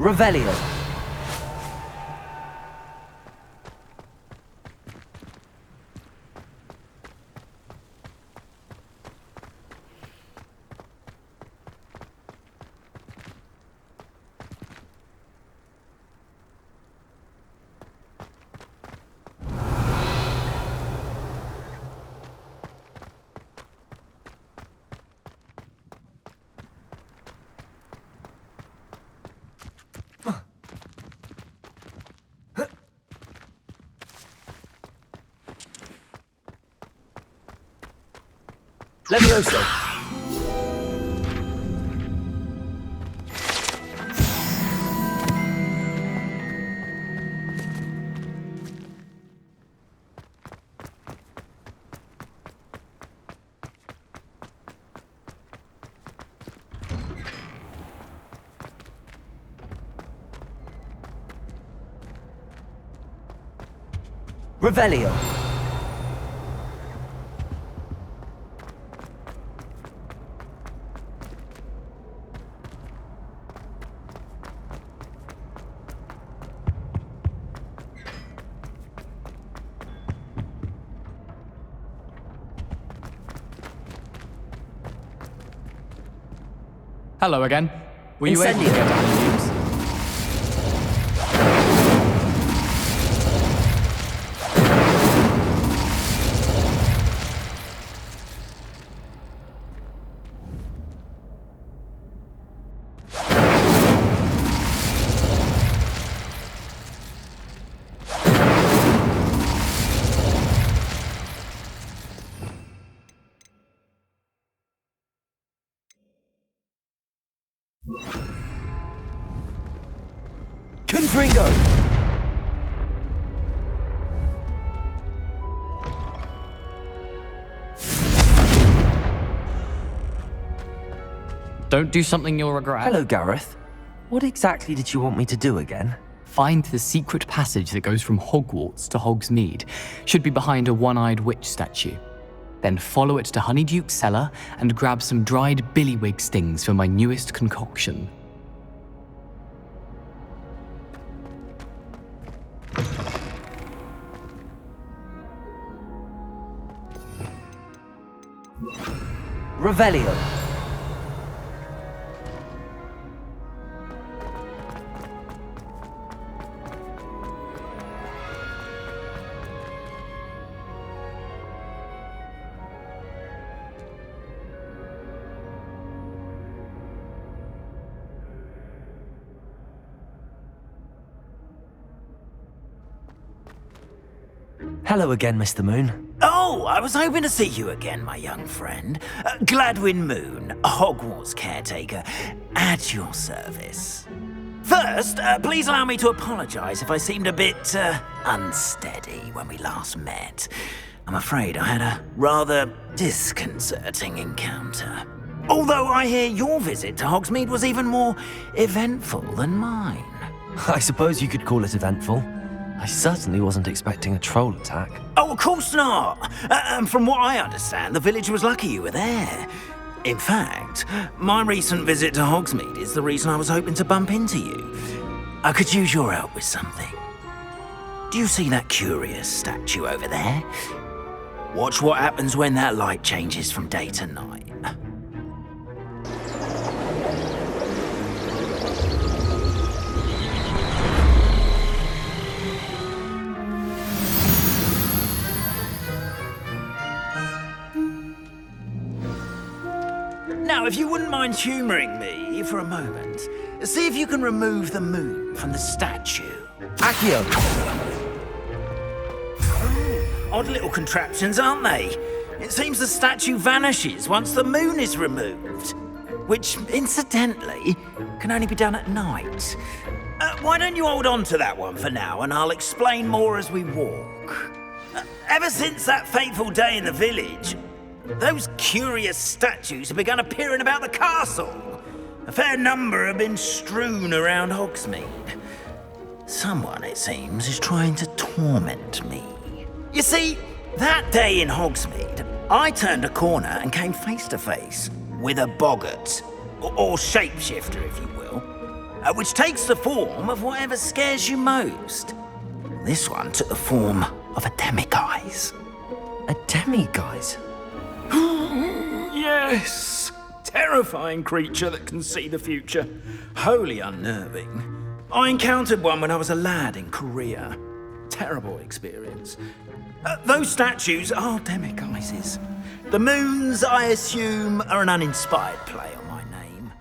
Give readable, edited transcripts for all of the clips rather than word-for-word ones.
Revelio. Levioso. Revelio. Hello again. Were you able to get down the tubes? Confringo! Don't do something you'll regret. Hello, Gareth. What exactly did you want me to do again? Find the secret passage that goes from Hogwarts to Hogsmeade. Should be behind a one-eyed witch statue. Then follow it to Honeyduke's cellar and grab some dried billywig stings for my newest concoction. Revelio. Hello again, Mr. Moon. Oh, I was hoping to see you again, my young friend. Gladwin Moon, Hogwarts caretaker, at your service. First, please allow me to apologise if I seemed a bit unsteady when we last met. I'm afraid I had a rather disconcerting encounter. Although I hear your visit to Hogsmeade was even more eventful than mine. I suppose you could call it eventful. I certainly wasn't expecting a troll attack. Oh, of course not. From what I understand, the village was lucky you were there. In fact, my recent visit to Hogsmeade is the reason I was hoping to bump into you. I could use your help with something. Do you see that curious statue over there? Watch what happens when that light changes from day to night. Now, if you wouldn't mind humouring me for a moment, see if you can remove the moon from the statue. Accio! Odd little contraptions, aren't they? It seems the statue vanishes once the moon is removed. Which, incidentally, can only be done at night. Why don't you hold on to that one for now, and I'll explain more as we walk. Ever since that fateful day in the village, those curious statues have begun appearing about the castle. A fair number have been strewn around Hogsmeade. Someone, it seems, is trying to torment me. You see, that day in Hogsmeade, I turned a corner and came face to face with a boggart, or shapeshifter, if you will. which takes the form of whatever scares you most. This one took the form of a demiguise. A demiguise? Yes! Terrifying creature that can see the future. Wholly unnerving. I encountered one when I was a lad in Korea. Terrible experience. Those statues are demiguises. The moons, I assume, are an uninspired play on my name.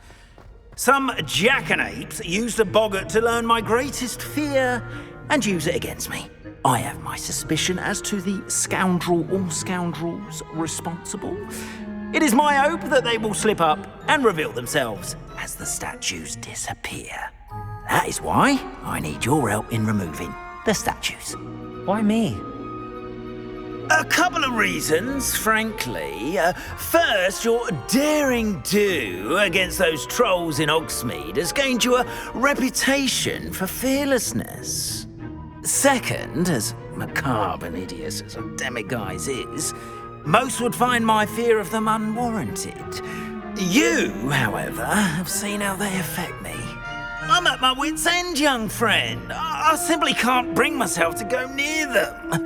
Some jackanapes used a boggart to learn my greatest fear and use it against me. I have my suspicion as to the scoundrel or scoundrels responsible. It is my hope that they will slip up and reveal themselves as the statues disappear. That is why I need your help in removing the statues. Why me? A couple of reasons, frankly. First, your daring do against those trolls in Hogsmeade has gained you a reputation for fearlessness. Second, as macabre and hideous as a demiguise is, most would find my fear of them unwarranted. You, however, have seen how they affect me. I'm at my wit's end, young friend. I simply can't bring myself to go near them.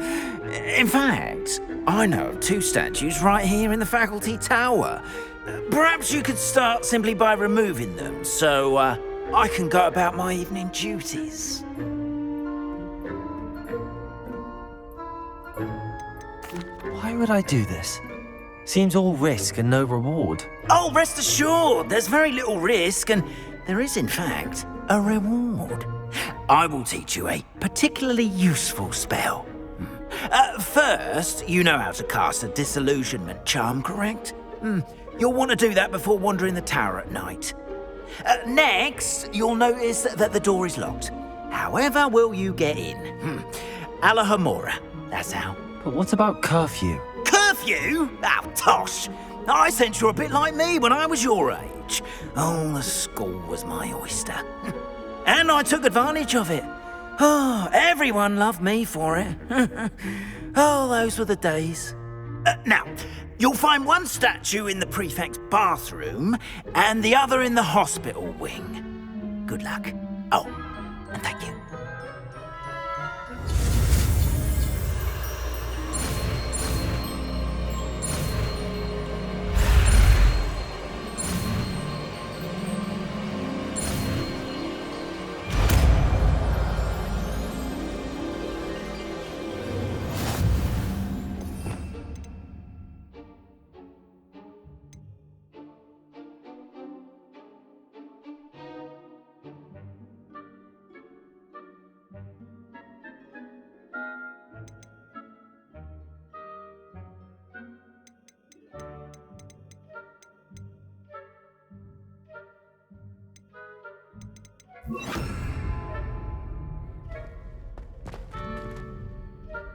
In fact, I know of 2 statues right here in the faculty tower. Perhaps you could start simply by removing them, so I can go about my evening duties. Why would I do this? Seems all risk and no reward. Oh, rest assured, there's very little risk, and there is, in fact, a reward. I will teach you a particularly useful spell. First, you know how to cast a disillusionment charm, correct? You'll want to do that before wandering the tower at night. Next, you'll notice that the door is locked. However will you get in? Alahomora, that's how. But what about curfew? Curfew? Oh, tosh. I sense you're a bit like me when I was your age. Oh, the school was my oyster. And I took advantage of it. Oh, everyone loved me for it. Oh, those were the days. Now, you'll find one statue in the prefect's bathroom and the other in the hospital wing. Good luck. Oh, and thank you.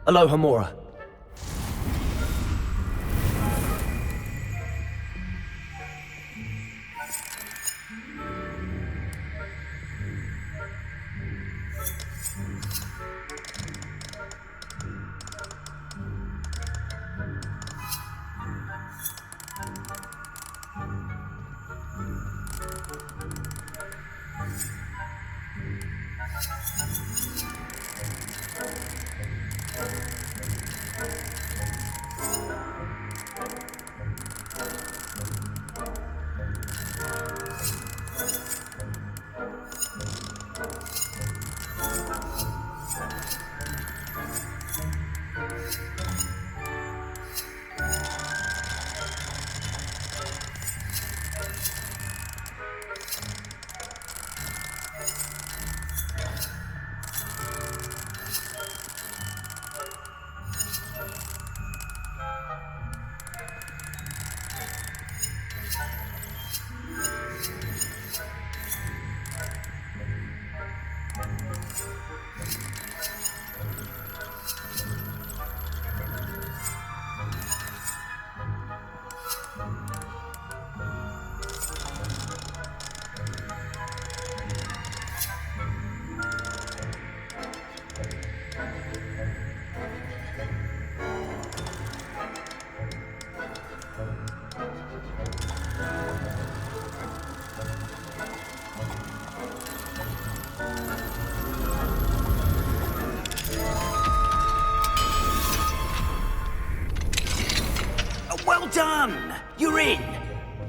Alohomora.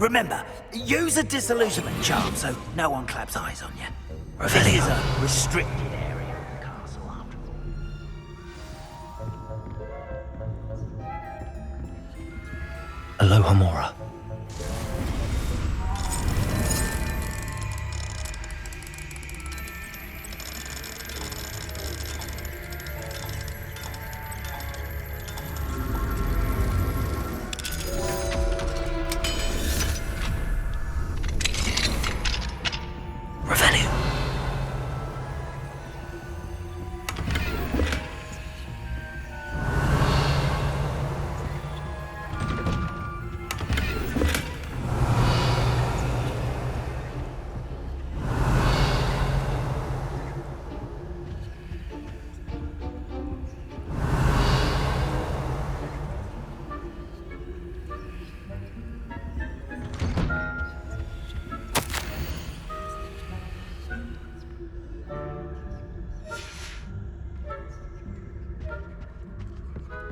Remember, use a disillusionment charm so no one claps eyes on you. This Revelio. is a restricted area of the castle, after all. Aloha Mora. Revelio.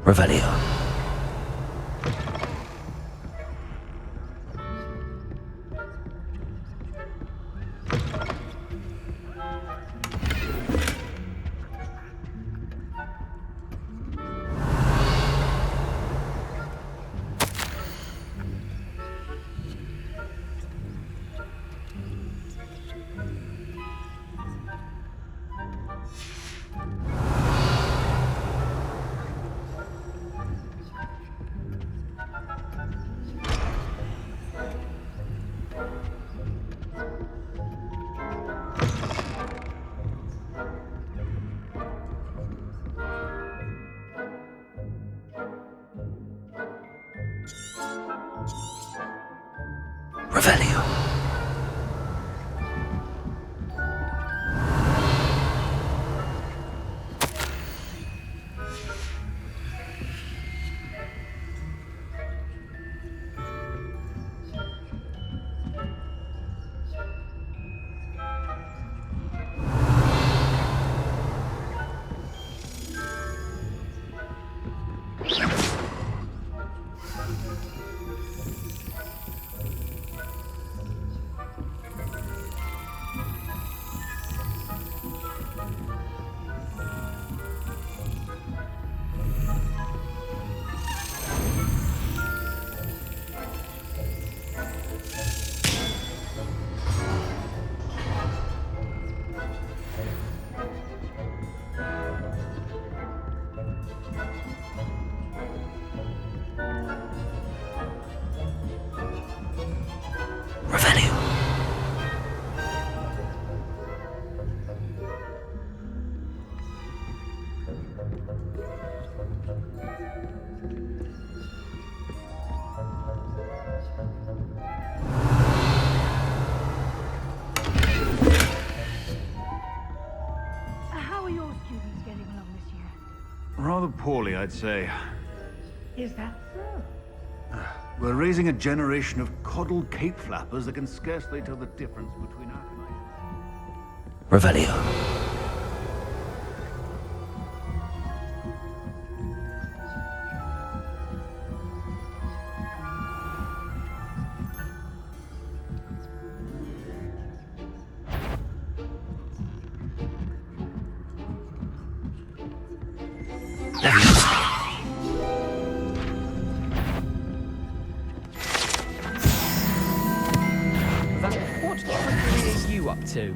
Revelio. Revelio. Revelio. How are your students getting along this year? Rather poorly, I'd say. Is that so? We're raising a generation of coddled cape flappers that can scarcely tell the difference between Arcanite. Revelio. What trickery are you up to?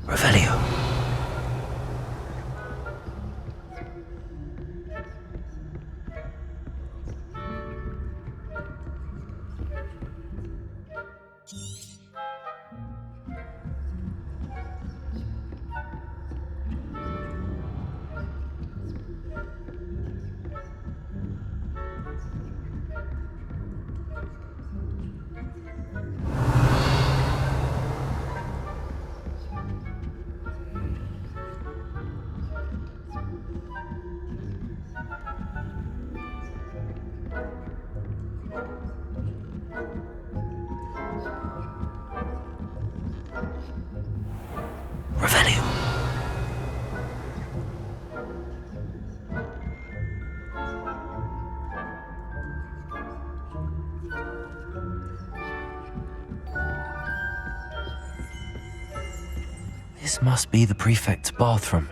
Revelio. This must be the prefect's bathroom.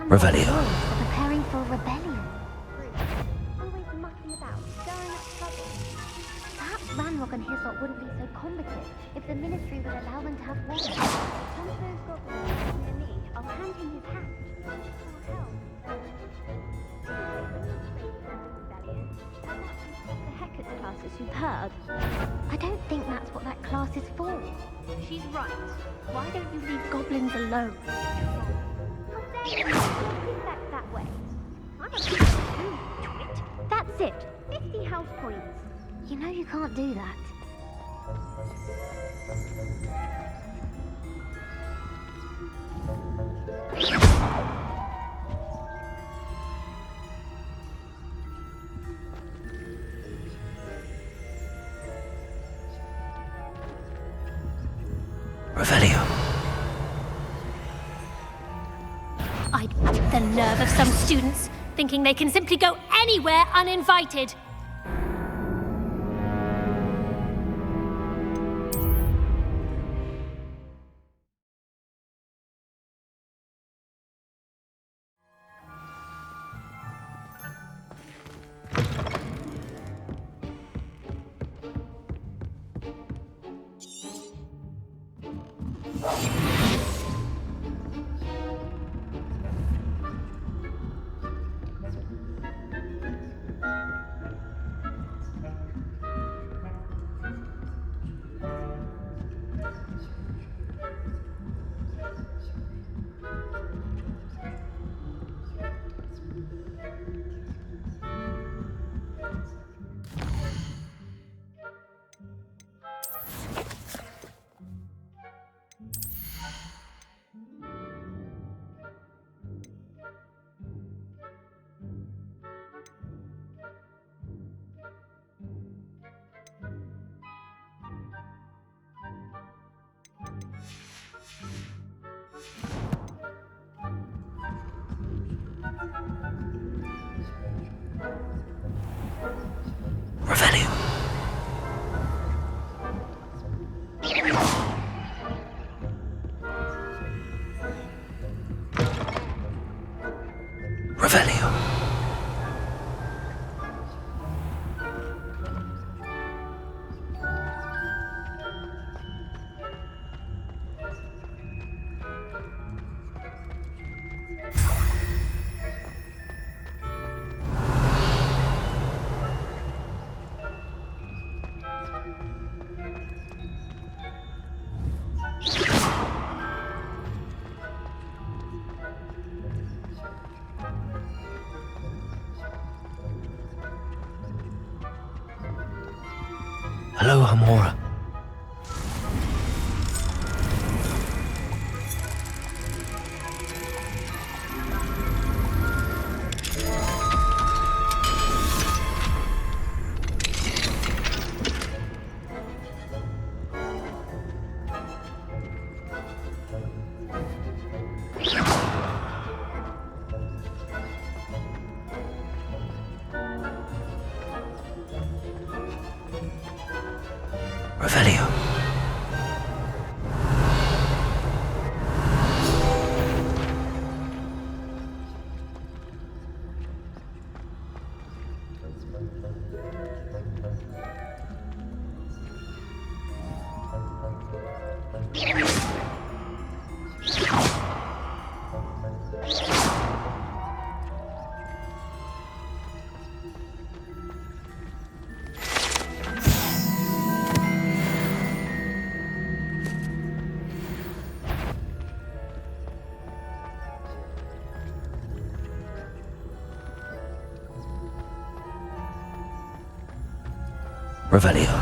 Revelio. Preparing for a rebellion. Always mucking about, stirring up trouble. Perhaps Ranrock and Hislop wouldn't be so combative if the Ministry would allow them to have war. Once those goblins come near me, I'll hand him his hat. The Hecate class is superb. I don't think that's what that class is for. She's right. Why don't you leave goblins alone? Back that way. I'm a twit. That's it. 50 house points. You know you can't do that. Revelio. The nerve of some students, thinking they can simply go anywhere uninvited. Revelio. Revelio. Hello, Hamora. Revelio. Revelio.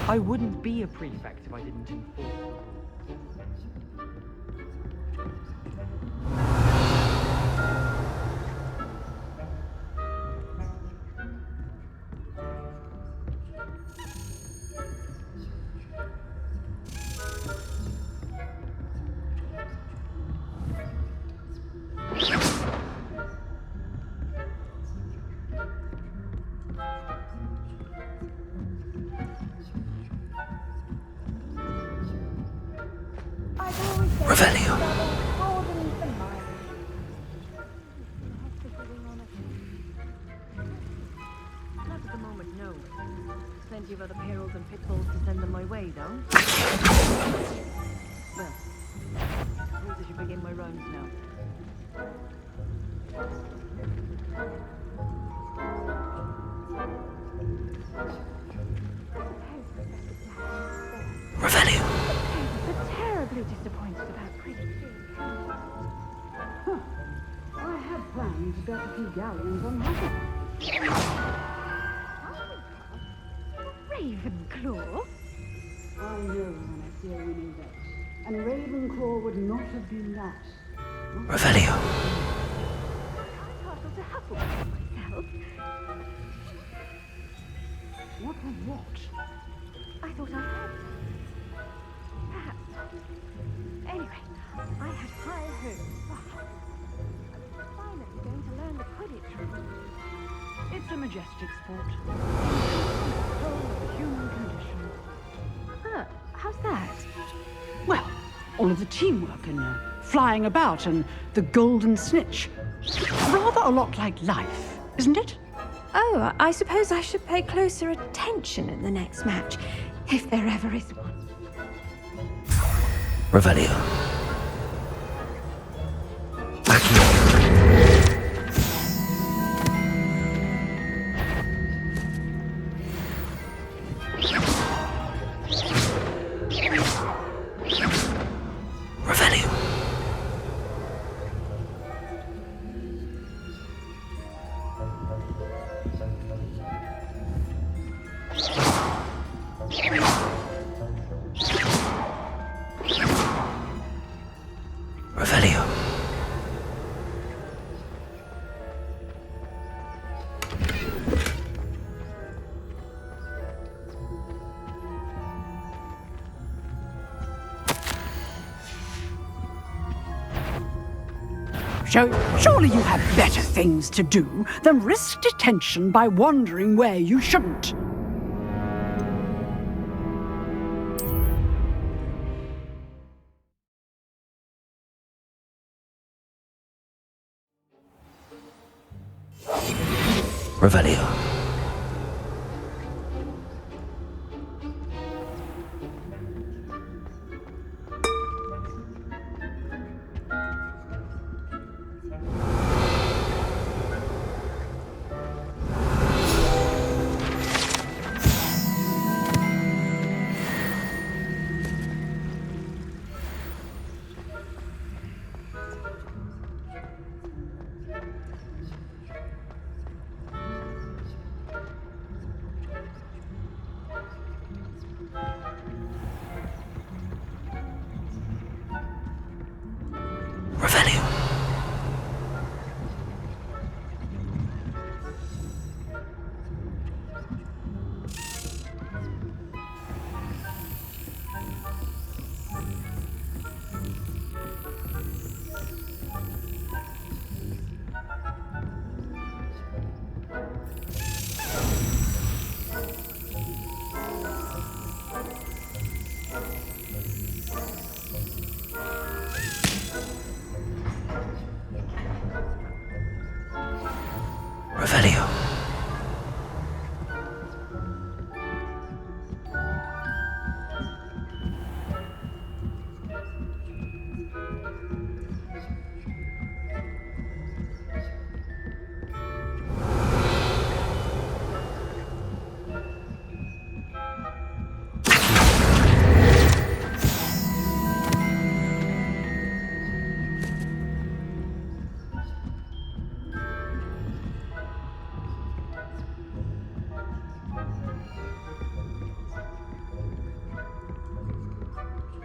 I wouldn't be a prefect if I didn't enforce the rules. Revelio. Not at the moment, no. Plenty of other perils and pitfalls to send them my way, though. Well, I suppose I should begin my rounds now. Revelio. But terribly disappointed about pretty things. I had planned to bet a few galleons on Hufflepuff. Ravenclaw? I know when I see a winning bet. And Ravenclaw would not have been that. Revelio. I'm partial to Hufflepuff myself. What was what? I thought I had. Perhaps. Anyway, I had high hopes. I was finally going to learn the Quidditch rules. It's a majestic sport. Control of the human condition. How's that? Well, all of the teamwork and flying about and the golden snitch. Rather a lot like life, isn't it? Oh, I suppose I should pay closer attention in the next match, if there ever is one. Revelio. Revelio. Revelio. Surely you have better things to do than risk detention by wandering where you shouldn't. Revelio.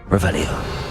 Revelio.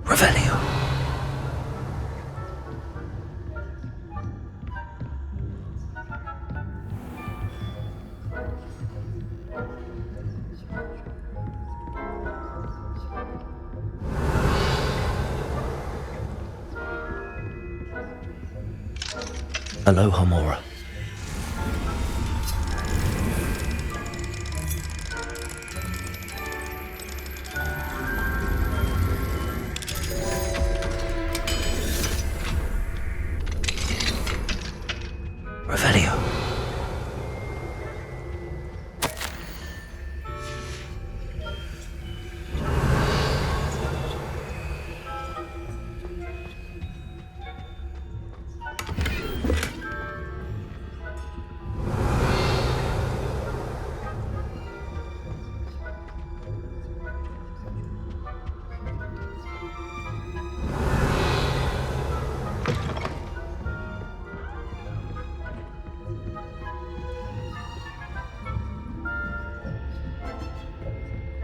Revelio. Aloha Mora. Revelio.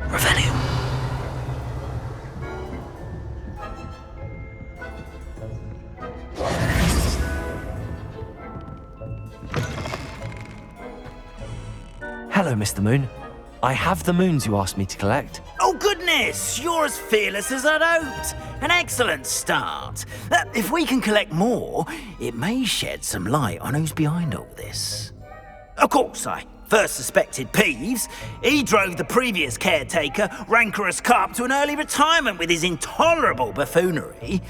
Revelio. Hello, Mr. Moon. I have the moons you asked me to collect. Oh, goodness! You're as fearless as I'd hoped. An excellent start. If we can collect more, it may shed some light on who's behind all this. Of course, I first suspected Peeves. He drove the previous caretaker, Rancorous Carp, to an early retirement with his intolerable buffoonery.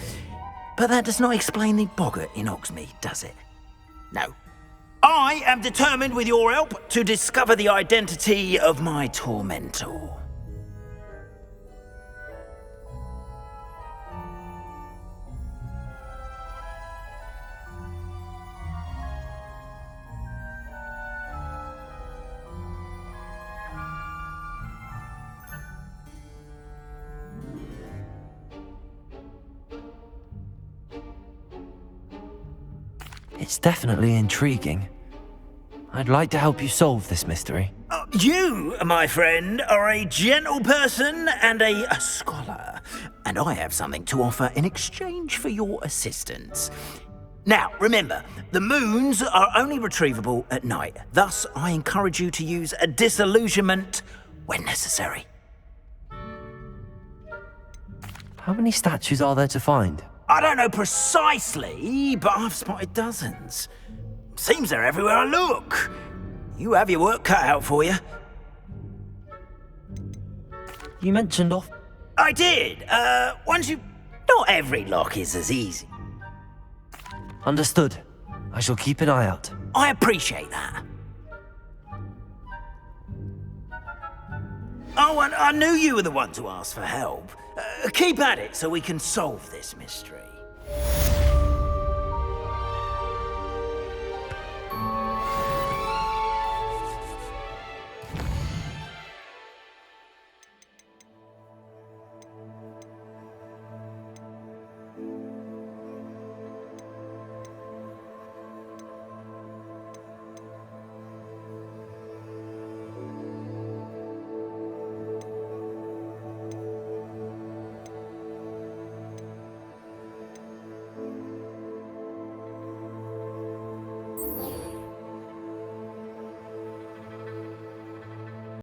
But that does not explain the boggart in Hogsmeade, does it? No. I am determined, with your help, to discover the identity of my tormentor. It's definitely intriguing. I'd like to help you solve this mystery. You, my friend, are a gentle person and a scholar, and I have something to offer in exchange for your assistance. Now, remember, the moons are only retrievable at night. Thus, I encourage you to use a disillusionment when necessary. How many statues are there to find? I don't know precisely, but I've spotted dozens. Seems they're everywhere I look. You have your work cut out for you. You mentioned off. I did. Once you... Not every lock is as easy. Understood. I shall keep an eye out. I appreciate that. Oh, and I knew you were the one to ask for help. Keep at it so we can solve this mystery.